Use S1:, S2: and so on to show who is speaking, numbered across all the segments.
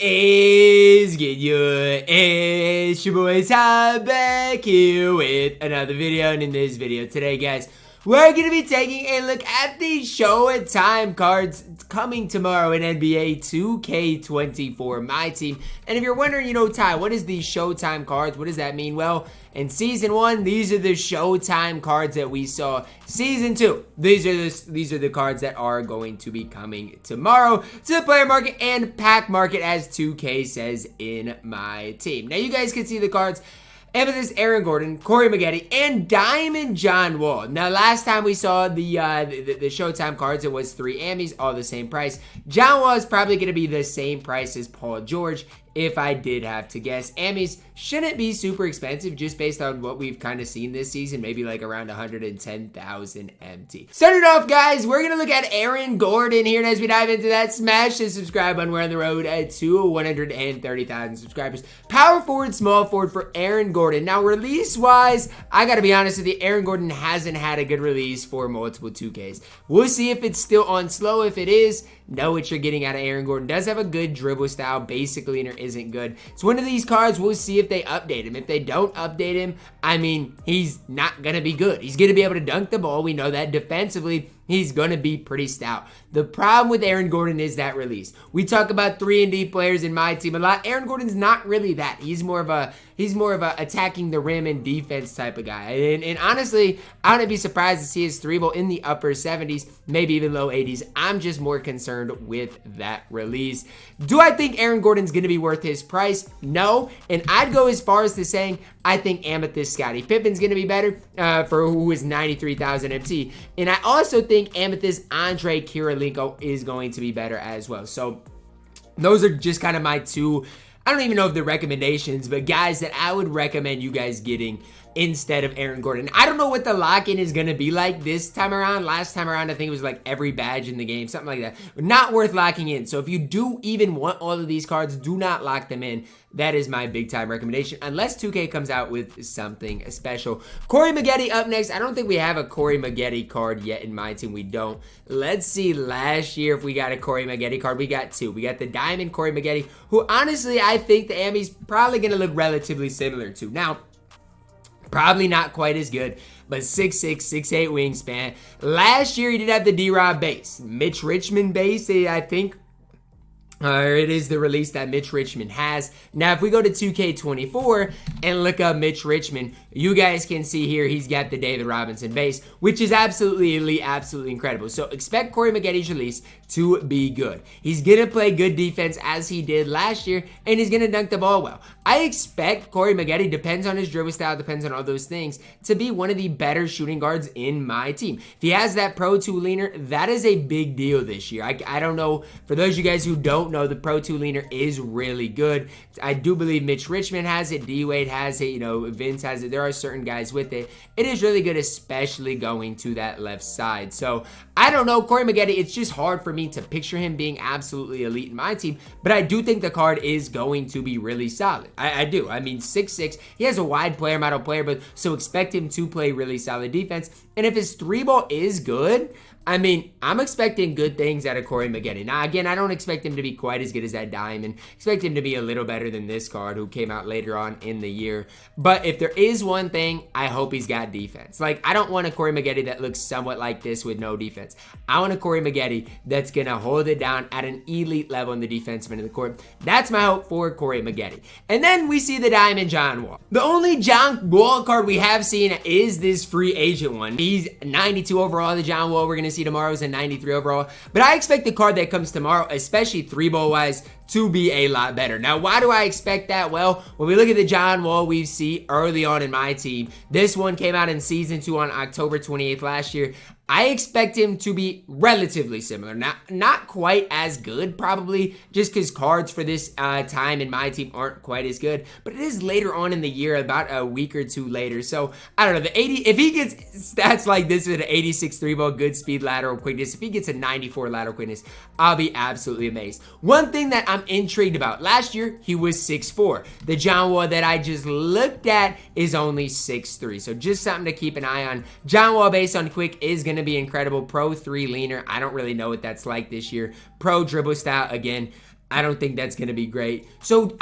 S1: is good? It's your boy Ty back here with another video, and in this video today, guys, we're going to be taking a look at the SHOWTIME cards coming tomorrow in NBA 2K24 MyTEAM. And if you're wondering, Ty, what is these SHOWTIME cards? What does that mean? Well, in Season 1, these are the SHOWTIME cards that we saw. Season 2, these are the cards that are going to be coming tomorrow to the player market and pack market, as 2K says in my team. Now, you guys can see the cards. Amethyst, Aaron Gordon, Corey Maggette, and Diamond John Wall. Now, last time we saw the SHOWTIME cards, it was 3 Amis, all the same price. John Wall is probably going to be the same price as Paul George, if I did have to guess. Amis shouldn't be super expensive, just based on what we've kind of seen this season, maybe like around 110,000 MT. Starting off, guys, we're going to look at Aaron Gordon here, and as we dive into that, smash the subscribe button. We're on the road to 130,000 subscribers. Power forward, small forward for Aaron Gordon. Now, release-wise, I got to be honest with you, Aaron Gordon hasn't had a good release for multiple 2Ks. We'll see if it's still on slow. If it is, know what you're getting out of Aaron Gordon. Does have a good dribble style, basic leaner isn't good. It's one of these cards, we'll see if they update him. If they don't update him, I mean, he's not gonna be good. He's gonna be able to dunk the ball, we know that. Defensively, he's gonna be pretty stout. The problem with Aaron Gordon is that release. We talk about 3-and-D players in my team a lot. Aaron Gordon's not really that. He's more of a attacking the rim and defense type of guy. And honestly, I wouldn't be surprised to see his 3-ball in the upper 70s, maybe even low 80s. I'm just more concerned with that release. Do I think Aaron Gordon's gonna be worth his price? No. And I'd go as far as to saying I think Amethyst Scottie Pippen's gonna be better for who is 93,000 MT. And I also think Amethyst Andre Kirilenko is going to be better as well. So those are just kind of my two, I don't even know if they're recommendations, but guys that I would recommend you guys getting instead of Aaron Gordon. I don't know what the lock-in is going to be like this time around. Last time around, I think it was like every badge in the game, something like that. Not worth locking in. So if you do even want all of these cards, do not lock them in. That is my big time recommendation, unless 2K comes out with something special. Corey Maggette up next. I don't think we have a Corey Maggette card yet in my team. We don't. Let's see last year if we got a Corey Maggette card. We got 2. We got the Diamond Corey Maggette, who honestly I think the Ami's probably going to look relatively similar to. Now, probably not quite as good, but 6'6", 6'8" wingspan. Last year, he did have the D-Rob base. Mitch Richmond base, I think. It is the release that Mitch Richmond has. Now, if we go to 2K24 and look up Mitch Richmond, you guys can see here he's got the David Robinson base, which is absolutely elite, absolutely incredible. So expect Corey Maggette's release to be good. He's going to play good defense as he did last year, and he's going to dunk the ball well. I expect Corey Maggette, depends on his dribble style, depends on all those things, to be one of the better shooting guards in my team. If he has that Pro 2 leaner, that is a big deal this year. I don't know, for those of you guys who don't know, the Pro 2 leaner is really good. I do believe Mitch Richmond has it, D-Wade has it, Vince has it. There are certain guys with it. It is really good, especially going to that left side. So, I don't know, Corey Maggette, it's just hard for me to picture him being absolutely elite in my team, but I do think the card is going to be really solid. I do. I mean, 6'6", he has a wide player model player, but so expect him to play really solid defense. And if his 3-ball is good, I mean, I'm expecting good things out of Corey Maggette. Now, again, I don't expect him to be quite as good as that Diamond. Expect him to be a little better than this card who came out later on in the year. But if there is one thing, I hope he's got defense. Like, I don't want a Corey Maggette that looks somewhat like this with no defense. I want a Corey Maggette that's going to hold it down at an elite level in the defensive end of the court. That's my hope for Corey Maggette. And then we see the Diamond John Wall. The only John Wall card we have seen is this free agent one. He's 92 overall. The John Wall we're going to see tomorrow is a 93 overall, but I expect the card that comes tomorrow, especially 3-ball wise, to be a lot better. Now, why do I expect that? Well, when we look at the John Wall we see early on in my team, this one came out in Season 2 on October 28th last year. I expect him to be relatively similar. Not quite as good, probably, just because cards for this time in my team aren't quite as good. But it is later on in the year, about a week or two later. So, I don't know. If he gets stats like this with an 86 3-ball, good speed, lateral quickness, if he gets a 94 lateral quickness, I'll be absolutely amazed. One thing that I'm intrigued about, last year, he was 6'4". The John Wall that I just looked at is only 6'3". So, just something to keep an eye on. John Wall based on Quick is going to be incredible. Pro 3 leaner. I don't really know what that's like this year. Pro dribble style, again, I don't think that's going to be great. So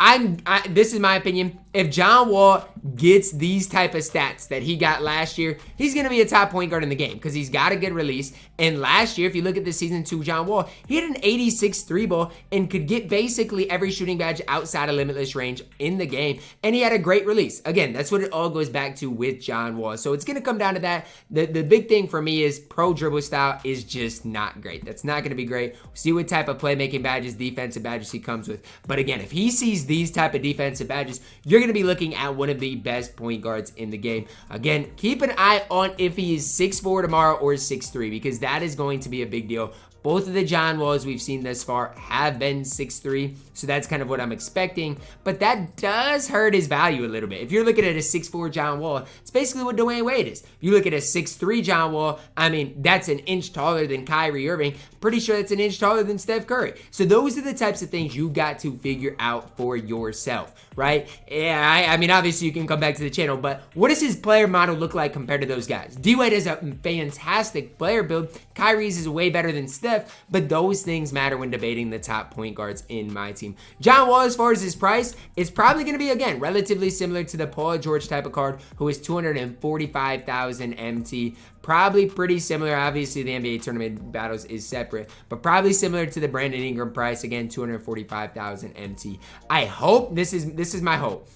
S1: this is my opinion. If John Wall gets these type of stats that he got last year, he's going to be a top point guard in the game because he's got a good release. And last year, if you look at the season 2 John Wall, he had an 86 3-ball and could get basically every shooting badge outside of limitless range in the game. And he had a great release. Again, that's what it all goes back to with John Wall. So it's going to come down to that. The big thing for me is pro dribble style is just not great. That's not going to be great. We'll see what type of playmaking badges, defensive badges he comes with. But again, if he sees these type of defensive badges, you're going to be looking at one of the best point guards in the game. Again, keep an eye on if he is 6'4" tomorrow or 6'3", because that is going to be a big deal. Both of the John Walls we've seen thus far have been 6'3", so that's kind of what I'm expecting. But that does hurt his value a little bit. If you're looking at a 6'4" John Wall, it's basically what Dwayne Wade is. If you look at a 6'3" John Wall, I mean, that's an inch taller than Kyrie Irving. Pretty sure that's an inch taller than Steph Curry. So those are the types of things you've got to figure out for yourself, right? Yeah, I mean, obviously you can come back to the channel, but what does his player model look like compared to those guys? D-Wade is a fantastic player build. Kyrie's is way better than Steph, but those things matter when debating the top point guards in my team. John Wall, as far as his price, is probably going to be, again, relatively similar to the Paul George type of card, who is 245,000 MT. Probably pretty similar. Obviously, the NBA tournament battles is separate, but probably similar to the Brandon Ingram price. Again, 245,000 MT. I hope, this is my hope.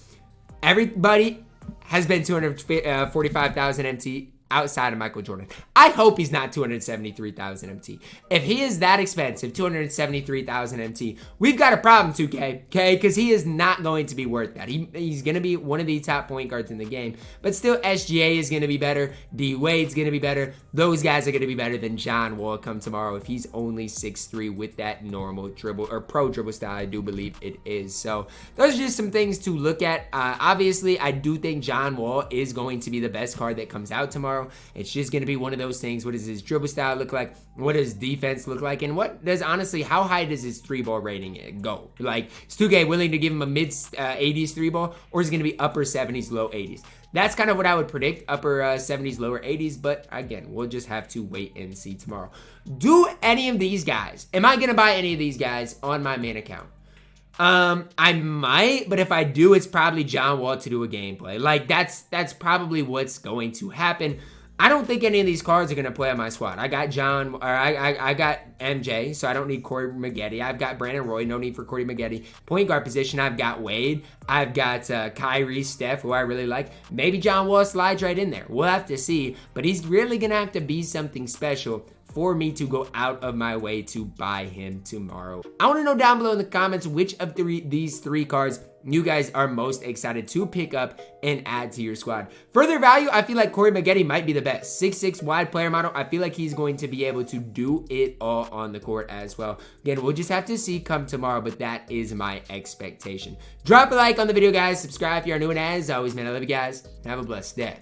S1: Everybody has been 245,000 MT outside of Michael Jordan. I hope he's not 273,000 MT. If he is that expensive, 273,000 MT, we've got a problem, 2K, okay? Because he is not going to be worth that. He's going to be one of the top point guards in the game, but still SGA is going to be better. D-Wade's going to be better. Those guys are going to be better than John Wall come tomorrow if he's only 6'3" with that normal dribble or pro dribble style. I do believe it is. So those are just some things to look at. Obviously, I do think John Wall is going to be the best card that comes out tomorrow. It's just going to be one of those things. What does his dribble style look like? What does defense look like? And what does, honestly, how high does his 3-ball rating go? Like, is 2K willing to give him a mid-80s 3-ball, or is it going to be upper 70s, low 80s? That's kind of what I would predict, upper 70s, lower 80s, but again, we'll just have to wait and see tomorrow. Do any of these guys, am I going to buy any of these guys on my main account? I might, but if I do, it's probably John Wall to do a gameplay. Like, that's probably what's going to happen. I don't think any of these cards are going to play on my squad. I got I got MJ, so I don't need Corey Maggette. I've got Brandon Roy, no need for Corey Maggette. Point guard position, I've got Wade. I've got Kyrie, Steph, who I really like. Maybe John Wall slides right in there. We'll have to see, but he's really going to have to be something special for me to go out of my way to buy him tomorrow. I want to know down below in the comments which of these three cards you guys are most excited to pick up and add to your squad. Further value, I feel like Corey Maggette might be the best. 6'6" wide player model. I feel like he's going to be able to do it all on the court as well. Again, we'll just have to see come tomorrow, but that is my expectation. Drop a like on the video, guys. Subscribe if you are new, and as always, man, I love you guys. Have a blessed day.